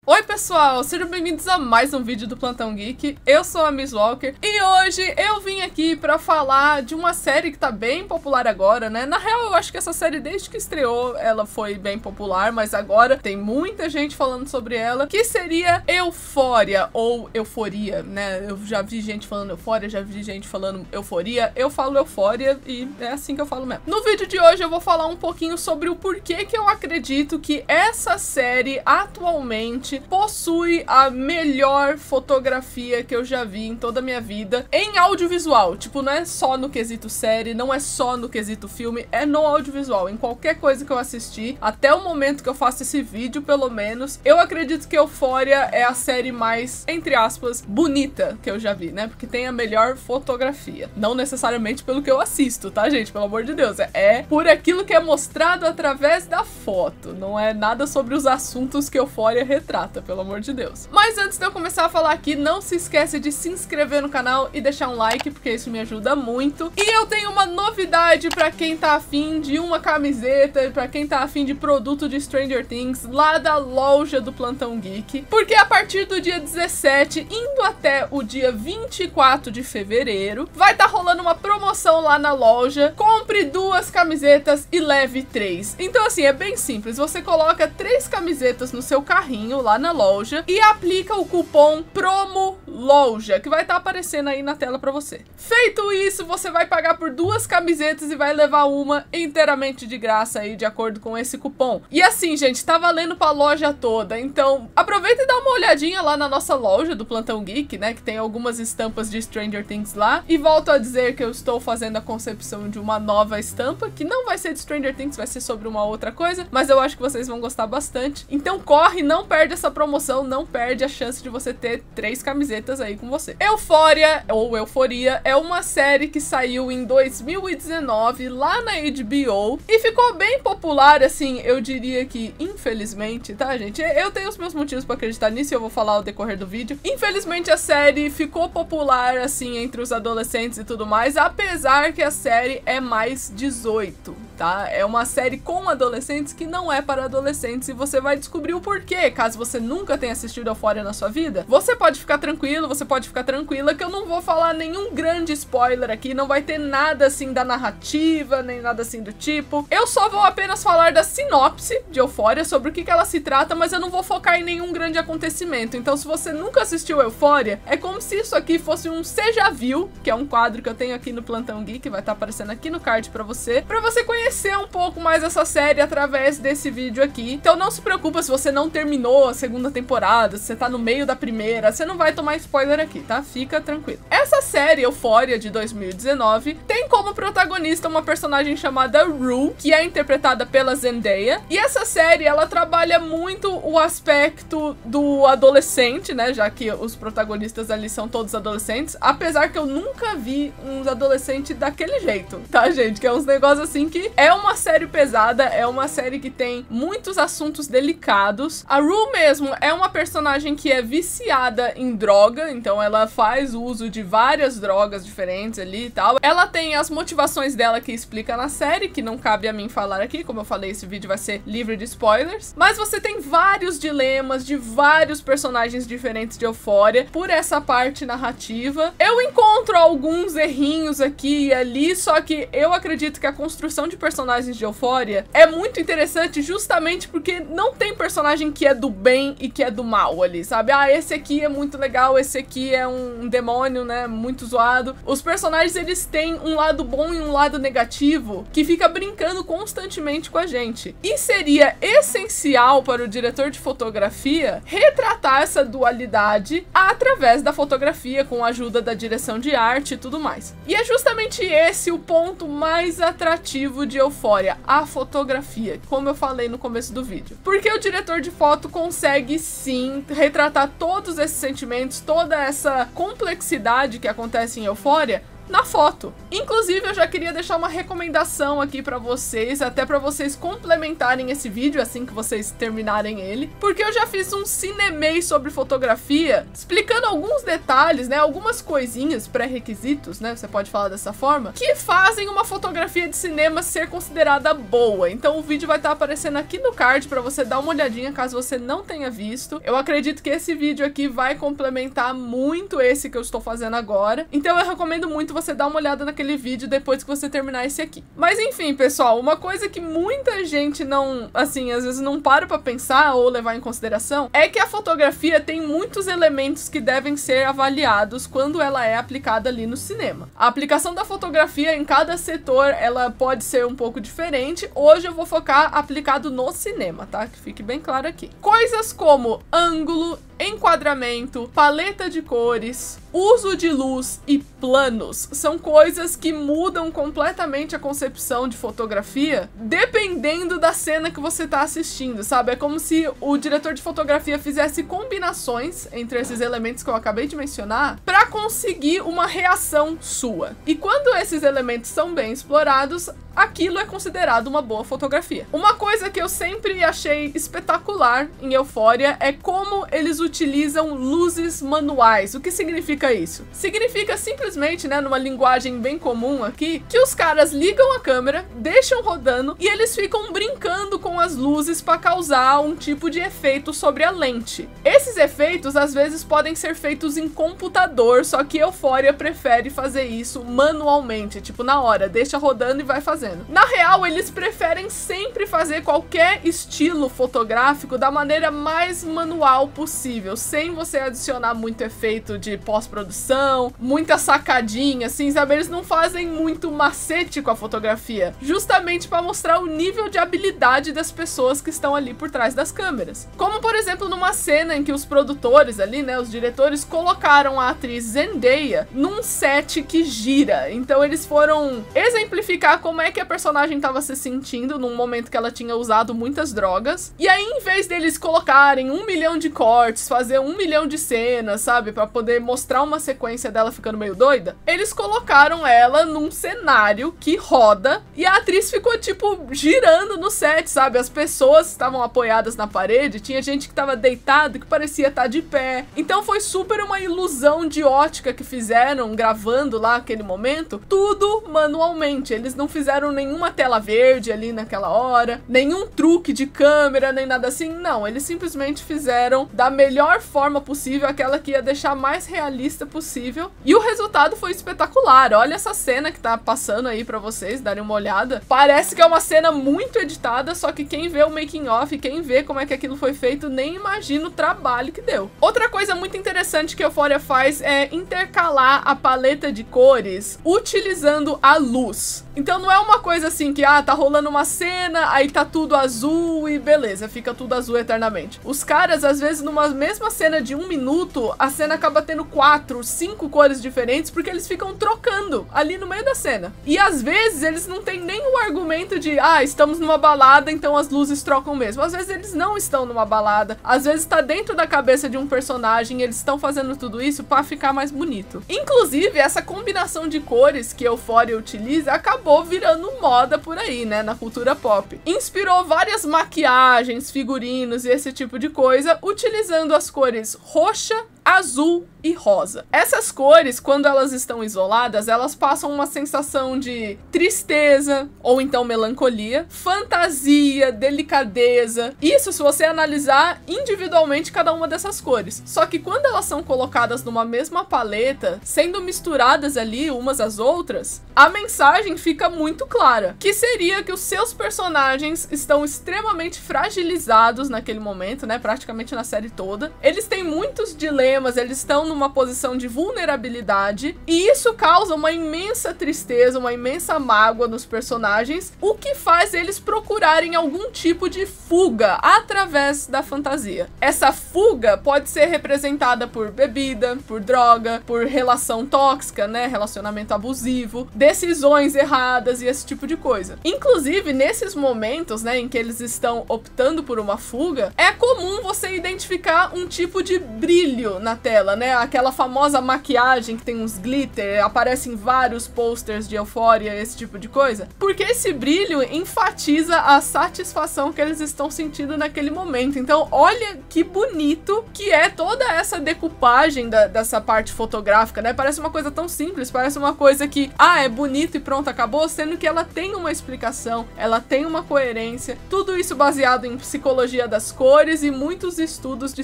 Oi pessoal, sejam bem-vindos a mais um vídeo do Plantão Geek. Eu sou a Miss Walker e hoje eu vim aqui pra falar de uma série que tá bem popular agora, né? Na real, eu acho que essa série desde que estreou, ela foi bem popular, mas agora tem muita gente falando sobre ela, que seria Euphoria, ou Euforia, né? Eu já vi gente falando Euphoria, já vi gente falando Euforia, eu falo Euphoria e é assim que eu falo mesmo. No vídeo de hoje eu vou falar um pouquinho sobre o porquê que eu acredito que essa série atualmente possui a melhor fotografia que eu já vi em toda a minha vida em audiovisual. Tipo, não é só no quesito série, não é só no quesito filme, é no audiovisual. Em qualquer coisa que eu assisti, até o momento que eu faço esse vídeo, pelo menos, eu acredito que Euphoria é a série mais, entre aspas, bonita que eu já vi, né? Porque tem a melhor fotografia. Não necessariamente pelo que eu assisto, tá, gente? Pelo amor de Deus. É por aquilo que é mostrado através da foto. Não é nada sobre os assuntos que Euphoria retrata, pelo amor de Deus. Mas antes de eu começar a falar aqui, não se esquece de se inscrever no canal e deixar um like, porque isso me ajuda muito. E eu tenho uma novidade pra quem tá afim de uma camiseta, pra quem tá afim de produto de Stranger Things, lá da loja do Plantão Geek. Porque a partir do dia 17, indo até o dia 24 de fevereiro, vai tá rolando uma promoção lá na loja. Compre 2 camisetas e leve 3. Então assim, é bem simples. Você coloca 3 camisetas no seu carrinho lá na loja e aplica o cupom PROMOLOJA, que vai estar aparecendo aí na tela pra você. Feito isso, você vai pagar por 2 camisetas e vai levar uma inteiramente de graça aí, de acordo com esse cupom. E assim, gente, tá valendo pra loja toda, então aproveita e dá uma olhadinha lá na nossa loja do Plantão Geek, né, que tem algumas estampas de Stranger Things lá. E volto a dizer que eu estou fazendo a concepção de uma nova estampa, que não vai ser de Stranger Things, vai ser sobre uma outra coisa, mas eu acho que vocês vão gostar bastante. Então corre, não perde essa promoção, não perde a chance de você ter 3 camisetas aí com você. Euphoria, ou Euforia, é uma série que saiu em 2019 lá na HBO e ficou bem popular, assim, eu diria que infelizmente, tá, gente? Eu tenho os meus motivos pra acreditar nisso e eu vou falar ao decorrer do vídeo. Infelizmente a série ficou popular, assim, entre os adolescentes e tudo mais, apesar que a série é mais 18. Tá? É uma série com adolescentes que não é para adolescentes e você vai descobrir o porquê, caso você nunca tenha assistido Euphoria na sua vida. Você pode ficar tranquilo, você pode ficar tranquila que eu não vou falar nenhum grande spoiler aqui, não vai ter nada assim da narrativa, nem nada assim do tipo. Eu só vou apenas falar da sinopse de Euphoria, sobre o que ela se trata, mas eu não vou focar em nenhum grande acontecimento. Então se você nunca assistiu Euphoria, é como se isso aqui fosse um Cê Já Viu, que é um quadro que eu tenho aqui no Plantão Geek, que vai estar aparecendo aqui no card pra você conhecer um pouco mais essa série através desse vídeo aqui. Então não se preocupa se você não terminou a segunda temporada, se você tá no meio da primeira, você não vai tomar spoiler aqui, tá? Fica tranquilo. Essa série, Euphoria, de 2019, tem como protagonista uma personagem chamada Rue, que é interpretada pela Zendaya. E essa série, ela trabalha muito o aspecto do adolescente, né? Já que os protagonistas ali são todos adolescentes. Apesar que eu nunca vi uns adolescentes daquele jeito, tá, gente? Que é uns negócios assim que é uma série pesada, é uma série que tem muitos assuntos delicados. A Rue mesmo é uma personagem que é viciada em droga, então ela faz uso de várias drogas diferentes ali e tal. Ela tem as motivações dela que explica na série, que não cabe a mim falar aqui, como eu falei, esse vídeo vai ser livre de spoilers. Mas você tem vários dilemas de vários personagens diferentes de Euphoria por essa parte narrativa. Eu encontro alguns errinhos aqui e ali, só que eu acredito que a construção de personagens de Euphoria é muito interessante justamente porque não tem personagem que é do bem e que é do mal ali, sabe? Ah, esse aqui é muito legal, esse aqui é um demônio, né, muito zoado. Os personagens, eles têm um lado bom e um lado negativo que fica brincando constantemente com a gente. E seria essencial para o diretor de fotografia retratar essa dualidade através da fotografia, com a ajuda da direção de arte e tudo mais. E é justamente esse o ponto mais atrativo de Euphoria, a fotografia, como eu falei no começo do vídeo. Porque o diretor de foto consegue sim retratar todos esses sentimentos, toda essa complexidade que acontece em Euphoria na foto. Inclusive, eu já queria deixar uma recomendação aqui pra vocês, até pra vocês complementarem esse vídeo assim que vocês terminarem ele, porque eu já fiz um cinemei sobre fotografia, explicando alguns detalhes, né, algumas coisinhas, pré-requisitos, né, você pode falar dessa forma, que fazem uma fotografia de cinema ser considerada boa. Então o vídeo vai estar aparecendo aqui no card pra você dar uma olhadinha caso você não tenha visto. Eu acredito que esse vídeo aqui vai complementar muito esse que eu estou fazendo agora, então eu recomendo muito você dar uma olhada naquele vídeo depois que você terminar esse aqui. Mas enfim, pessoal, uma coisa que muita gente não, assim, às vezes não para pra pensar ou levar em consideração, é que a fotografia tem muitos elementos que devem ser avaliados quando ela é aplicada ali no cinema. A aplicação da fotografia em cada setor, ela pode ser um pouco diferente. Hoje eu vou focar aplicado no cinema, tá? Que fique bem claro aqui. Coisas como ângulo, enquadramento, paleta de cores, uso de luz e planos são coisas que mudam completamente a concepção de fotografia dependendo da cena que você tá assistindo, sabe? É como se o diretor de fotografia fizesse combinações entre esses elementos que eu acabei de mencionar para conseguir uma reação sua. E quando esses elementos são bem explorados, aquilo é considerado uma boa fotografia. Uma coisa que eu sempre achei espetacular em Euphoria é como eles utilizam luzes manuais. O que significa isso? Significa simplesmente, né, numa linguagem bem comum aqui, que os caras ligam a câmera, deixam rodando e eles ficam brincando com as luzes para causar um tipo de efeito sobre a lente. Esses efeitos às vezes podem ser feitos em computador, só que Euphoria prefere fazer isso manualmente, tipo na hora, deixa rodando e vai fazendo. Na real, eles preferem sempre fazer qualquer estilo fotográfico da maneira mais manual possível, sem você adicionar muito efeito de pós-produção, muita sacadinha, assim, sabe? Eles não fazem muito macete com a fotografia, justamente para mostrar o nível de habilidade das pessoas que estão ali por trás das câmeras. Como, por exemplo, numa cena em que os produtores ali, né, os diretores, colocaram a atriz Zendaya num set que gira. Então eles foram exemplificar como é que a personagem estava se sentindo num momento que ela tinha usado muitas drogas. E aí, em vez deles colocarem 1 milhão de cortes, fazer 1 milhão de cenas, sabe, pra poder mostrar uma sequência dela ficando meio doida, eles colocaram ela num cenário que roda e a atriz ficou, tipo, girando no set, sabe? As pessoas estavam apoiadas na parede, tinha gente que tava deitado que parecia estar de pé. Então foi super uma ilusão de ótica que fizeram gravando lá aquele momento, tudo manualmente. Eles não fizeram nenhuma tela verde ali naquela hora, nenhum truque de câmera, nem nada assim, não. Eles simplesmente fizeram da melhor forma possível, aquela que ia deixar mais realista possível. E o resultado foi espetacular. Olha essa cena que tá passando aí pra vocês darem uma olhada. Parece que é uma cena muito editada, só que quem vê o making of, quem vê como é que aquilo foi feito, nem imagina o trabalho que deu. Outra coisa muito interessante que a Euphoria faz é intercalar a paleta de cores utilizando a luz. Então não é uma coisa assim que, tá rolando uma cena, aí tá tudo azul e beleza, fica tudo azul eternamente. Os caras, às vezes, numa mesma cena de 1 minuto, a cena acaba tendo 4, 5 cores diferentes, porque eles ficam trocando ali no meio da cena. E às vezes eles não têm nem o argumento de, estamos numa balada, então as luzes trocam mesmo. Às vezes eles não estão numa balada, às vezes tá dentro da cabeça de um personagem, e eles estão fazendo tudo isso pra ficar mais bonito. Inclusive, essa combinação de cores que Euphoria utiliza acabou virando moda por aí, né, na cultura pop. Inspirou várias maquiagens, figurinos e esse tipo de coisa, utilizando as cores roxa, azul e rosa. Essas cores, quando elas estão isoladas, elas passam uma sensação de tristeza ou então melancolia, fantasia, delicadeza. Isso se você analisar individualmente cada uma dessas cores. Só que quando elas são colocadas numa mesma paleta, sendo misturadas ali umas às outras, a mensagem fica muito clara, que seria que os seus personagens estão extremamente fragilizados naquele momento, né, praticamente na série toda. Eles têm muitos dilemas, eles estão numa posição de vulnerabilidade, e isso causa uma imensa tristeza, uma imensa mágoa nos personagens, o que faz eles procurarem algum tipo de fuga através da fantasia. Essa fuga pode ser representada por bebida, por droga, por relação tóxica, né, relacionamento abusivo, decisões erradas e esse tipo de coisa. Inclusive, nesses momentos, né, em que eles estão optando por uma fuga, é comum você identificar um tipo de brilho na tela, né? Aquela famosa maquiagem que tem uns glitter, aparecem vários posters de Euphoria, esse tipo de coisa. Porque esse brilho enfatiza a satisfação que eles estão sentindo naquele momento. Então, olha que bonito que é toda essa decupagem dessa parte fotográfica, né? Parece uma coisa tão simples, parece uma coisa que, é bonito e pronto, acabou, sendo que ela tem uma explicação, ela tem uma coerência, tudo isso baseado em psicologia das cores e muitos estudos de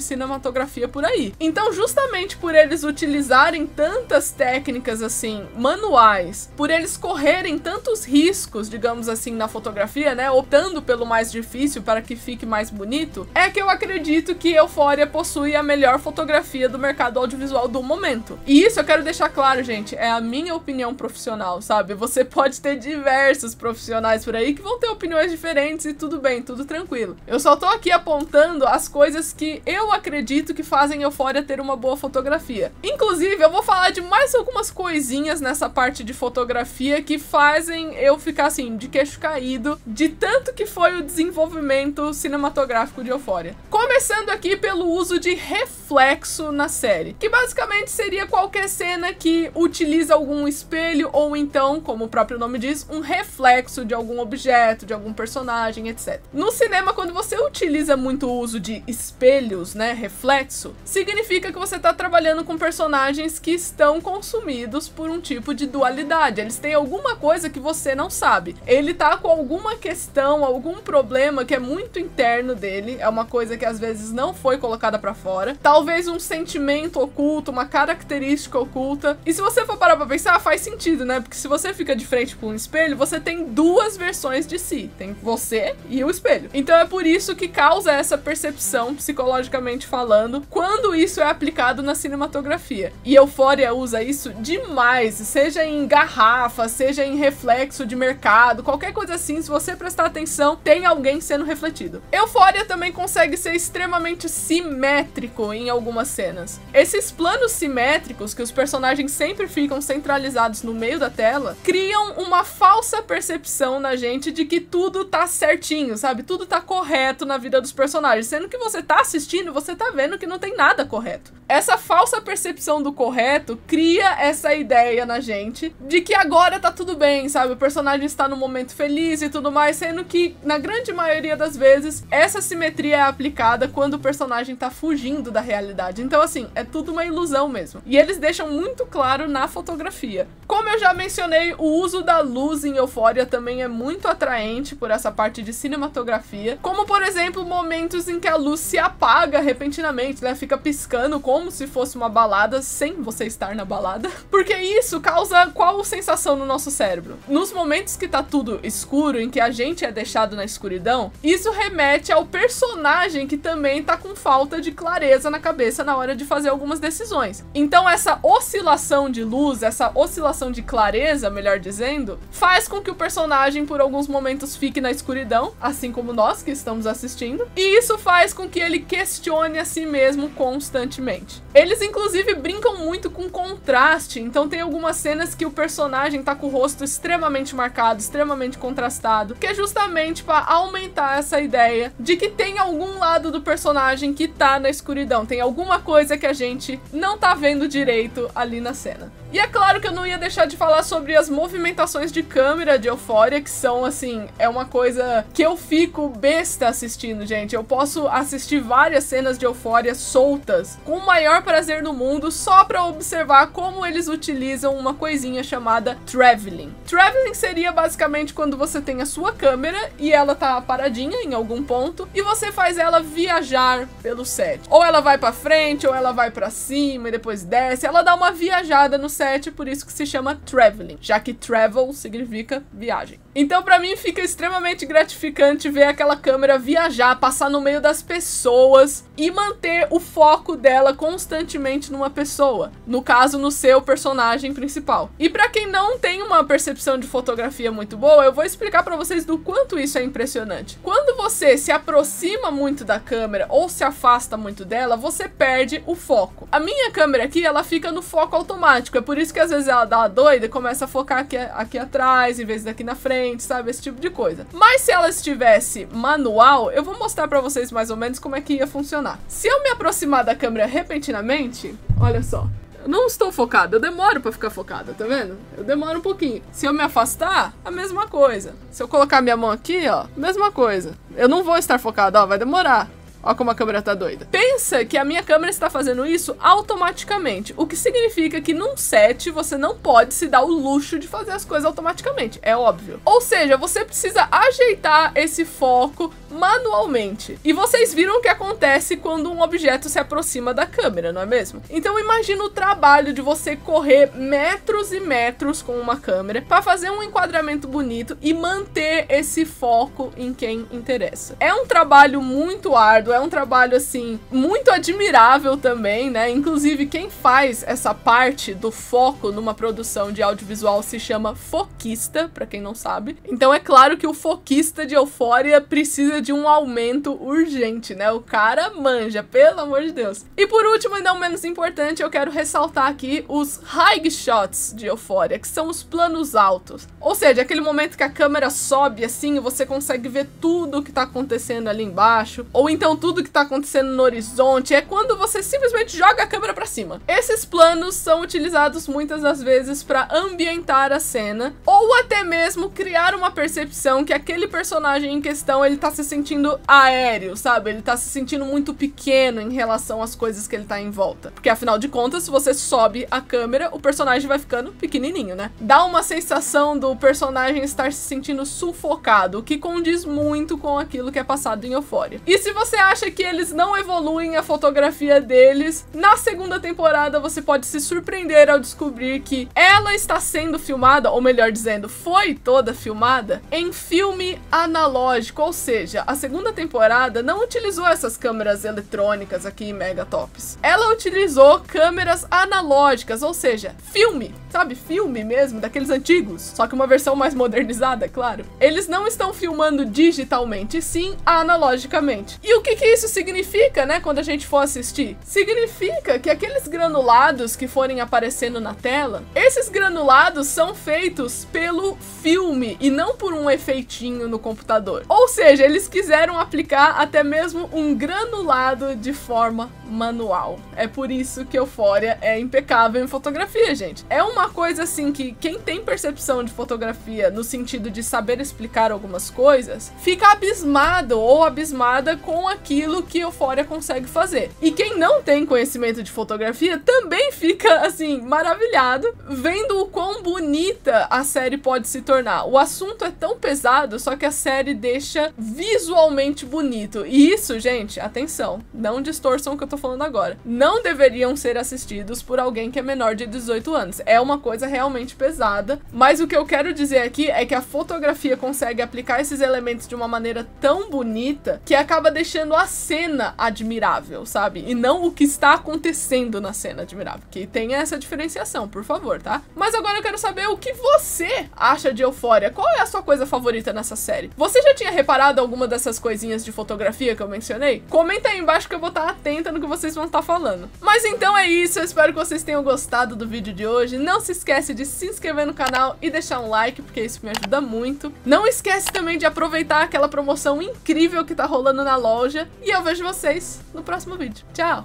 cinematografia por aí. Então, justamente por eles utilizarem tantas técnicas assim, manuais, por eles correrem tantos riscos, digamos assim, na fotografia, né, optando pelo mais difícil para que fique mais bonito, é que eu acredito que Euphoria possui a melhor fotografia do mercado audiovisual do momento. E isso eu quero deixar claro, gente, é a minha opinião profissional, sabe? Você pode ter diversos profissionais por aí que vão ter opiniões diferentes e tudo bem, tudo tranquilo. Eu só tô aqui apontando as coisas que eu acredito que fazem Euphoria ter uma boa fotografia. Inclusive, eu vou falar de mais algumas coisinhas nessa parte de fotografia que fazem eu ficar assim, de queixo caído, de tanto que foi o desenvolvimento cinematográfico de Euphoria. Começando aqui pelo uso de reflexo na série, que basicamente seria qualquer cena que utiliza algum espelho ou então, como o próprio nome diz, um reflexo de algum objeto, de algum personagem, etc. No cinema, quando você utiliza muito o uso de espelhos, né, reflexo, significa que você está trabalhando com personagens que estão consumidos por um tipo de dualidade. Eles têm alguma coisa que você não sabe. Ele tá com alguma questão, algum problema que é muito interno dele, é uma coisa que às vezes não foi colocada pra fora, talvez um sentimento oculto, uma característica oculta. E se você for parar pra pensar, faz sentido, né? Porque se você fica de frente pra um espelho, você tem duas versões de si, tem você e o espelho. Então é por isso que causa essa percepção, psicologicamente falando, quando isso é aplicado na cinematografia. E Euphoria usa isso demais, seja em garrafa, seja em reflexo de mercado, qualquer coisa assim, se você prestar atenção, tem alguém sendo refletido. Euphoria também consegue ser extremamente simétrico em algumas cenas. Esses planos simétricos, que os personagens sempre ficam centralizados no meio da tela, criam uma falsa percepção na gente de que tudo tá certinho, sabe? Tudo tá correto na vida dos personagens, sendo que você tá assistindo, você tá vendo que não tem nada correto. Essa falsa percepção do correto cria essa ideia na gente de que agora tá tudo bem, sabe? O personagem está num momento feliz e tudo mais, sendo que, na grande maioria das vezes, essa simetria é aplicada quando o personagem tá fugindo da realidade. Então, assim, é tudo uma ilusão mesmo. E eles deixam muito claro na fotografia. Como eu já mencionei, o uso da luz em Euphoria também é muito atraente por essa parte de cinematografia. Como, por exemplo, momentos em que a luz se apaga repentinamente, né? Fica piscando como se fosse uma balada sem você estar na balada. Porque isso causa qual sensação no nosso cérebro? Nos momentos que tá tudo escuro, em que a gente é deixado na escuridão, isso remete ao personagem que também tá com falta de clareza na cabeça na hora de fazer algumas decisões. Então essa oscilação de luz, essa oscilação de clareza, melhor dizendo, faz com que o personagem por alguns momentos fique na escuridão, assim como nós que estamos assistindo, e isso faz com que ele questione a si mesmo constantemente. Eles inclusive brincam muito com contraste, então tem algumas cenas que o personagem tá com o rosto extremamente marcado, extremamente contrastado, que é justamente para aumentar essa ideia de que tem algum lado do personagem que tá na escuridão, tem alguma coisa que a gente não tá vendo direito ali na cena. E é claro que eu não ia deixar de falar sobre as movimentações de câmera de Euphoria, que são, assim, é uma coisa que eu fico besta assistindo, gente. Eu posso assistir várias cenas de Euphoria soltas, com o maior prazer do mundo, só pra observar como eles utilizam uma coisinha chamada traveling. Traveling seria basicamente quando você tem a sua câmera e ela tá paradinha em algum ponto, e você faz ela viajar pelo set. Ou ela vai pra frente, ou ela vai pra cima e depois desce, ela dá uma viajada no set, por isso que se chama traveling, já que travel significa viagem. Então pra mim fica extremamente gratificante ver aquela câmera viajar, passar no meio das pessoas e manter o foco dela constantemente numa pessoa, no caso no seu personagem principal. E pra quem não tem uma percepção de fotografia muito boa, eu vou explicar pra vocês do quanto isso é impressionante. Quando você se aproxima muito da câmera ou se afasta muito dela, você perde o foco. A minha câmera aqui, ela fica no foco automático, é por por isso que às vezes ela dá uma doida e começa a focar aqui atrás, em vez daqui na frente, sabe? Esse tipo de coisa. Mas se ela estivesse manual, eu vou mostrar pra vocês mais ou menos como é que ia funcionar. Se eu me aproximar da câmera repentinamente, olha só. Eu não estou focada, eu demoro pra ficar focada, tá vendo? Eu demoro um pouquinho. Se eu me afastar, a mesma coisa. Se eu colocar minha mão aqui, ó, mesma coisa. Eu não vou estar focada, ó, vai demorar. Olha como a câmera tá doida. Pensa que a minha câmera está fazendo isso automaticamente, o que significa que num set você não pode se dar o luxo de fazer as coisas automaticamente, é óbvio. Ou seja, você precisa ajeitar esse foco manualmente. E vocês viram o que acontece quando um objeto se aproxima da câmera, não é mesmo? Então imagina o trabalho de você correr metros e metros com uma câmera para fazer um enquadramento bonito e manter esse foco em quem interessa. É um trabalho muito árduo, é um trabalho, assim, muito admirável também, né? Inclusive, quem faz essa parte do foco numa produção de audiovisual se chama foquista, pra quem não sabe. Então, é claro que o foquista de Euphoria precisa de um aumento urgente, né? O cara manja, pelo amor de Deus. E por último, e não menos importante, eu quero ressaltar aqui os high shots de Euphoria, que são os planos altos. Ou seja, aquele momento que a câmera sobe assim e você consegue ver tudo o que tá acontecendo ali embaixo, ou então tudo que tá acontecendo no horizonte, é quando você simplesmente joga a câmera pra cima. Esses planos são utilizados muitas das vezes pra ambientar a cena, ou até mesmo criar uma percepção que aquele personagem em questão, ele tá se sentindo aéreo, sabe? Ele tá se sentindo muito pequeno em relação às coisas que ele tá em volta. Porque afinal de contas, se você sobe a câmera, o personagem vai ficando pequenininho, né? Dá uma sensação do personagem estar se sentindo sufocado, o que condiz muito com aquilo que é passado em Euphoria. E se você acha que eles não evoluem a fotografia deles, na segunda temporada você pode se surpreender ao descobrir que ela está sendo filmada, ou melhor dizendo, foi toda filmada em filme analógico, ou seja, a segunda temporada não utilizou essas câmeras eletrônicas aqui mega tops. Ela utilizou câmeras analógicas, ou seja, filme, sabe? Filme mesmo, daqueles antigos, só que uma versão mais modernizada, claro. Eles não estão filmando digitalmente, sim analogicamente. E o que isso significa, né, quando a gente for assistir? Significa que aqueles granulados que forem aparecendo na tela, esses granulados são feitos pelo filme e não por um efeitinho no computador. Ou seja, eles quiseram aplicar até mesmo um granulado de forma manual. É por isso que Euphoria é impecável em fotografia, gente. É uma coisa assim que quem tem percepção de fotografia no sentido de saber explicar algumas coisas, fica abismado ou abismada com aquilo que Euphoria consegue fazer. E quem não tem conhecimento de fotografia também fica, assim, maravilhado vendo o quão bonita a série pode se tornar. O assunto é tão pesado, só que a série deixa visualmente bonito. E isso, gente, atenção, não distorçam o que eu tô falando agora. Não deveriam ser assistidos por alguém que é menor de 18 anos. É uma coisa realmente pesada, mas o que eu quero dizer aqui é que a fotografia consegue aplicar esses elementos de uma maneira tão bonita que acaba deixando a cena admirável, sabe? E não o que está acontecendo na cena admirável. Que tenha essa diferenciação, por favor, tá? Mas agora eu quero saber o que você acha de Euphoria. Qual é a sua coisa favorita nessa série? Você já tinha reparado alguma dessas coisinhas de fotografia que eu mencionei? Comenta aí embaixo que eu vou estar atenta no que vocês vão estar falando. Mas então é isso, eu espero que vocês tenham gostado do vídeo de hoje. Não se esquece de se inscrever no canal e deixar um like, porque isso me ajuda muito. Não esquece também de aproveitar aquela promoção incrível que tá rolando na loja. E eu vejo vocês no próximo vídeo. Tchau!